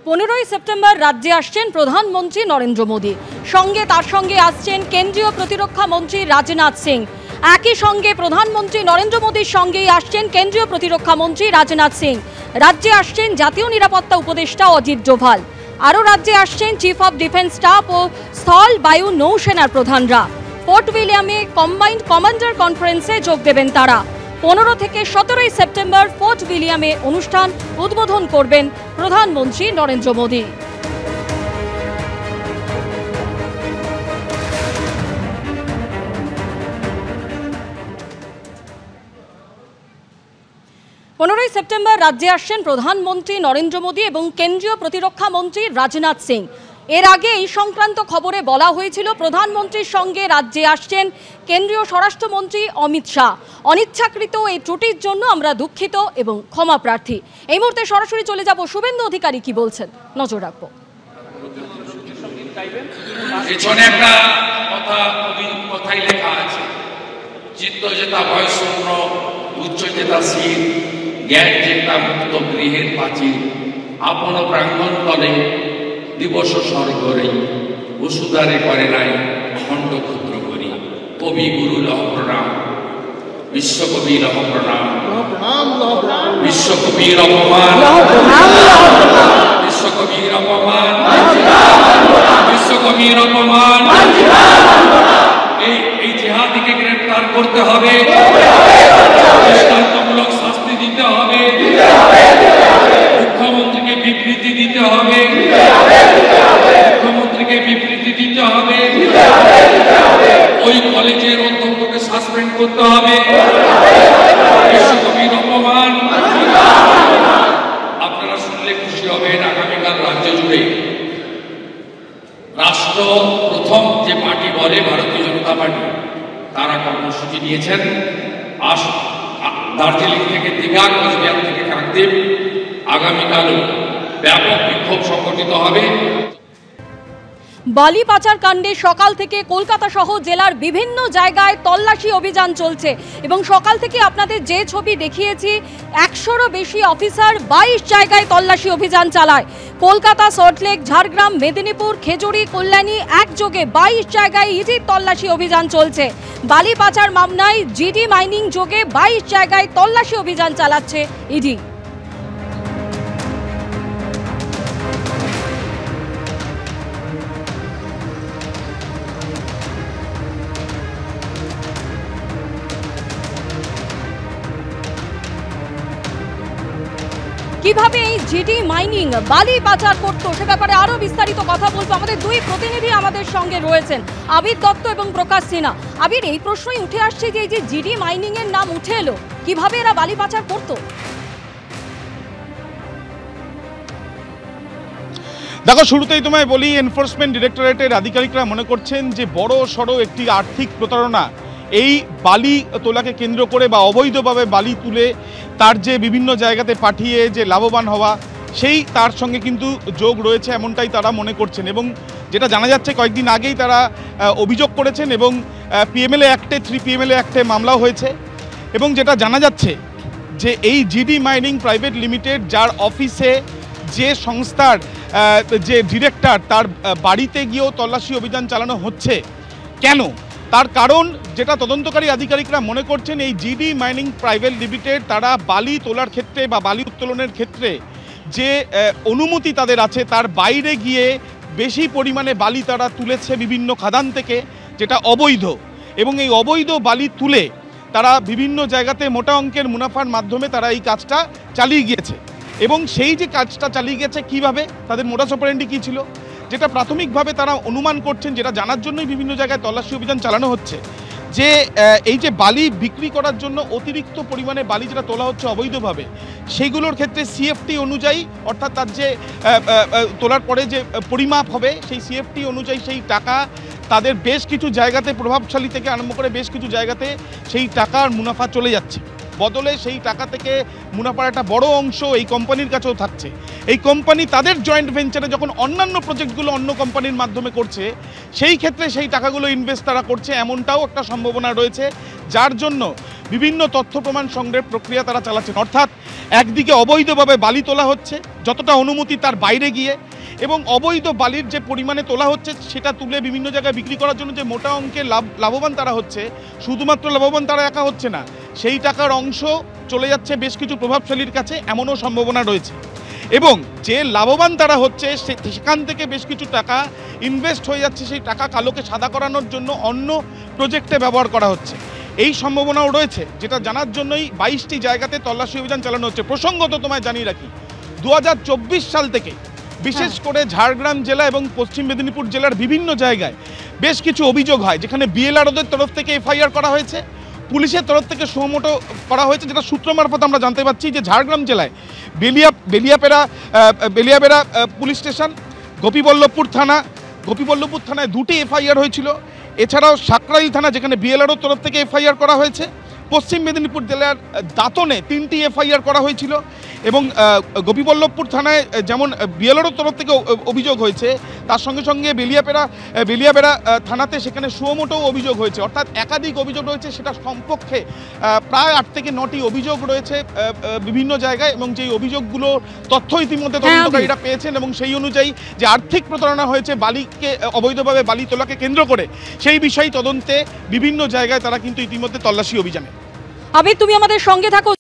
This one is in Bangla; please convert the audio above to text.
15ই সেপ্টেম্বর রাজ্যে আসছেন প্রধানমন্ত্রী নরেন্দ্র মোদী। তার সঙ্গে আসছেন কেন্দ্রীয় প্রতিরক্ষা মন্ত্রী রাজনাথ সিং। একই সঙ্গে প্রধানমন্ত্রী নরেন্দ্র মোদীর সঙ্গেই আসছেন কেন্দ্রীয় প্রতিরক্ষা মন্ত্রী রাজনাথ সিং। রাজ্যে আসছেন জাতীয় নিরাপত্তা উপদেষ্টা অজিত ডোভাল। আরও রাজ্যে আসছেন চিফ অফ ডিফেন্স স্টাফ ও স্থল বায়ু নৌসেনার প্রধানরা। ফোর্ট উইলিয়ামে কম্বাইন্ড কমান্ডার কনফারেন্সে যোগ দেবেন তারা। 15 থেকে 17ই সেপ্টেম্বর ফোর্ট উইলিয়ামে অনুষ্ঠান উদ্বোধন করবেন প্রধানমন্ত্রী নরেন্দ্র মোদী। সেপ্টেম্বর রাজ্যে আসছেন প্রধানমন্ত্রী নরেন্দ্র মোদী এবং কেন্দ্রীয় প্রতিরক্ষা মন্ত্রী রাজনাথ সিং। এর আগে এই সংক্রান্ত খবরে বলা হয়েছিল প্রধানমন্ত্রীর সঙ্গে রাজ্যে আসছেন কেন্দ্রীয় স্বরাষ্ট্রমন্ত্রী অমিত শাহ। অনিচ্ছাকৃত এই ত্রুটির জন্য আমরা দুঃখিত এবং ক্ষমা প্রার্থী। এই মুহূর্তে সরাসরি চলে যাব শুভেন্দু অধিকারী কি বলছেন, নজর রাখবো। পেছনে একটা কথাই লেখা আছে, চিত্ত যেতা ভয় শূন্য, উচ্চ যেতা শীত, জ্ঞান যেতা মুক্ত গৃহের প্রাচীর, আপন প্রাঙ্গণ তলে দিবস স্বর্গরে, বসুধারে করে নাই খণ্ড ক্ষুদ্র করি। কবি গুরু লহ প্রণাম, বিশ্বকবি লহ প্রণাম, বিশ্বকবির অপমান, বিশ্বকবির অপমান, বিশ্বকবির অপমান। এই জিহাদিকে গ্রেফতার করতে হবে, দৃষ্টান্তমূলক শাস্তি দিতে হবে, মুখ্যমন্ত্রীকে বিবৃতি দিতে হবে, মুখ্যমন্ত্রীকে বিবৃতি দিতে হবে, ওই কলেজের অধ্যক্ষকে সাসপেন্ড করতে হবে। বিশ্বকবির অপমান। আপনারা শুনলে খুশি হবেন, আগামীকাল রাজ্য জুড়ে রাষ্ট্র প্রথম যে পার্টি বলে ভারতীয় জনতা পার্টি, তারা কর্মসূচি দিয়েছেন দার্জিলিং থেকে দীঘা, কোচবিহার থেকে কাকদ্বীপ। আগামীকালও ব্যাপক বিক্ষোভ সংগঠিত হবে। বালি পাচার কাণ্ডে সকাল থেকে কলকাতা সহ জেলার বিভিন্ন জায়গায় তল্লাশি অভিযান চলছে এবং সকাল থেকে আপনাদের যে ছবি দেখিয়েছি, 100রও বেশি অফিসার 22 জায়গায় তল্লাশি অভিযান চালায়। কলকাতা, সল্টলেক, ঝাড়গ্রাম, মেদিনীপুর, খেজুরি, কল্যাণী একযোগে 22 জায়গায় ইডির তল্লাশি অভিযান চলছে। বালি পাচার মামলায় জিডি মাইনিং যোগে 22 জায়গায় তল্লাশি অভিযান চালাচ্ছে ইডি। কিভাবে এই জিডি মাইনিং বালি পাচার করতো সে ব্যাপারে আরো বিস্তারিত কথা বলবো। আমাদের দুই প্রতিনিধি আমাদের সঙ্গে রয়েছেন, আবির দত্ত এবং প্রকাশ সিনহা। আবির, এই প্রশ্নই উঠে আসছে যে এই যে জিডি মাইনিং এর নাম উঠে এলো, কিভাবে এরা বালি পাচার করতো? দেখো, শুরুতেই তোমায় বলি, এনফোর্সমেন্ট ডিরেক্টরেটের আধিকারিকরা মনে করছেন যে বড় সড়ো একটি আর্থিক প্রতারণা এই বালি তোলাকে কেন্দ্র করে বা অবৈধভাবে বালি তুলে তার যে বিভিন্ন জায়গাতে পাঠিয়ে যে লাভবান হওয়া, সেই তার সঙ্গে কিন্তু যোগ রয়েছে, এমনটাই তারা মনে করছেন। এবং যেটা জানা যাচ্ছে, কয়েকদিন আগেই তারা অভিযোগ করেছেন এবং পিএমএলএ অ্যাক্টে 3 PMLA অ্যাক্টে মামলাও হয়েছে। এবং যেটা জানা যাচ্ছে যে এই জিডি মাইনিং প্রাইভেট লিমিটেড, যার অফিসে যে সংস্থার যে ডিরেক্টর, তার বাড়িতে গিয়েও তল্লাশি অভিযান চালানো হচ্ছে। কেন? তার কারণ, যেটা তদন্তকারী আধিকারিকরা মনে করছেন, এই জিডি মাইনিং প্রাইভেট লিমিটেড তারা বালি তোলার ক্ষেত্রে বা বালি উত্তোলনের ক্ষেত্রে যে অনুমতি তাদের আছে, তার বাইরে গিয়ে বেশি পরিমাণে বালি তারা তুলেছে বিভিন্ন খাদান থেকে, যেটা অবৈধ। এবং এই অবৈধ বালি তুলে তারা বিভিন্ন জায়গাতে মোটা অঙ্কের মুনাফার মাধ্যমে তারা এই কাজটা চালিয়ে গিয়েছে। এবং সেই যে কাজটা চালিয়ে গেছে, কিভাবে, তাদের মোডাস অপারেন্ডি কী ছিল, যেটা প্রাথমিকভাবে তারা অনুমান করছেন, যেটা জানার জন্যই বিভিন্ন জায়গায় তল্লাশি অভিযান চালানো হচ্ছে, যে এই যে বালি বিক্রি করার জন্য অতিরিক্ত পরিমাণে বালি যেটা তোলা হচ্ছে অবৈধভাবে, সেইগুলোর ক্ষেত্রে সিএফটি অনুযায়ী, অর্থাৎ তার যে তোলার পরে যে পরিমাপ হবে, সেই সিএফটি অনুযায়ী সেই টাকা তাদের বেশ কিছু জায়গাতে, প্রভাবশালী থেকে আরম্ভ করে বেশ কিছু জায়গাতে সেই টাকার মুনাফা চলে যাচ্ছে। বদলে সেই টাকা থেকে মুনাফার একটা বড় অংশ এই কোম্পানির কাছেও থাকছে। এই কোম্পানি তাদের জয়েন্ট ভেঞ্চারে যখন অন্যান্য প্রজেক্টগুলো অন্য কোম্পানির মাধ্যমে করছে, সেই ক্ষেত্রে সেই টাকাগুলো ইনভেস্ট তারা করছে, এমনটাও একটা সম্ভাবনা রয়েছে, যার জন্য বিভিন্ন তথ্য প্রমাণ সংগ্রহের প্রক্রিয়া তারা চালাচ্ছেন। অর্থাৎ একদিকে অবৈধভাবে বালি তোলা হচ্ছে যতটা অনুমতি তার বাইরে গিয়ে, এবং অবৈধ বালির যে পরিমাণে তোলা হচ্ছে সেটা তুলে বিভিন্ন জায়গায় বিক্রি করার জন্য যে মোটা অঙ্কের লাভবান তারা হচ্ছে, শুধুমাত্র লাভবান তারা একা হচ্ছে না, সেই টাকার অংশ চলে যাচ্ছে বেশ কিছু প্রভাবশালীর কাছে, এমনও সম্ভাবনা রয়েছে। এবং যে লাভবান তারা হচ্ছে সেখান থেকে বেশ কিছু টাকা ইনভেস্ট হয়ে যাচ্ছে, সেই টাকা কালোকে সাদা করানোর জন্য অন্য প্রজেক্টে ব্যবহার করা হচ্ছে, এই সম্ভাবনাও রয়েছে, যেটা জানার জন্যই 22টি জায়গাতে তল্লাশি অভিযান চালানো হচ্ছে। প্রসঙ্গত তোমায় জানিয়ে রাখি, 2024 সাল থেকে বিশেষ করে ঝাড়গ্রাম জেলা এবং পশ্চিম মেদিনীপুর জেলার বিভিন্ন জায়গায় বেশ কিছু অভিযোগ হয়, যেখানে বিএলআরওদের তরফ থেকে এফআইআর করা হয়েছে, পুলিশের তরফ থেকে সুমোটো করা হয়েছে, যেটা সূত্র মারফত আমরা জানতে পারছি যে ঝাড়গ্রাম জেলায় বেলিয়াবেড়া পুলিশ স্টেশন, গোপীবল্লভপুর থানায় 2টি এফআইআর হয়েছিল, এছাড়াও সাকরাইল থানা যেখানে বিএলআরওর তরফ থেকে এফআইআর করা হয়েছে, পশ্চিম মেদিনীপুর জেলার দাঁতনে 3টি এফআইআর করা হয়েছিল, এবং গোপীবল্লভপুর থানায় যেমন বিএলআরওর তরফ থেকে অভিযোগ হয়েছে, তার সঙ্গে সঙ্গে বেলিয়াবেড়া থানাতে সেখানে সুমোটোও অভিযোগ হয়েছে, অর্থাৎ একাধিক অভিযোগ রয়েছে। সেটা সম্পর্কে প্রায় 8 থেকে 9টি অভিযোগ রয়েছে বিভিন্ন জায়গায়, এবং যেই অভিযোগগুলো তথ্য ইতিমধ্যে তদন্তকারীরা পেয়েছেন, এবং সেই অনুযায়ী যে আর্থিক প্রতারণা হয়েছে বালিকে অবৈধভাবে বালি তোলাকে কেন্দ্র করে, সেই বিষয়ে তদন্তে বিভিন্ন জায়গায় তারা কিন্তু ইতিমধ্যে তল্লাশি অভিযানে। আবির, তুমি আমাদের সঙ্গে থাকো।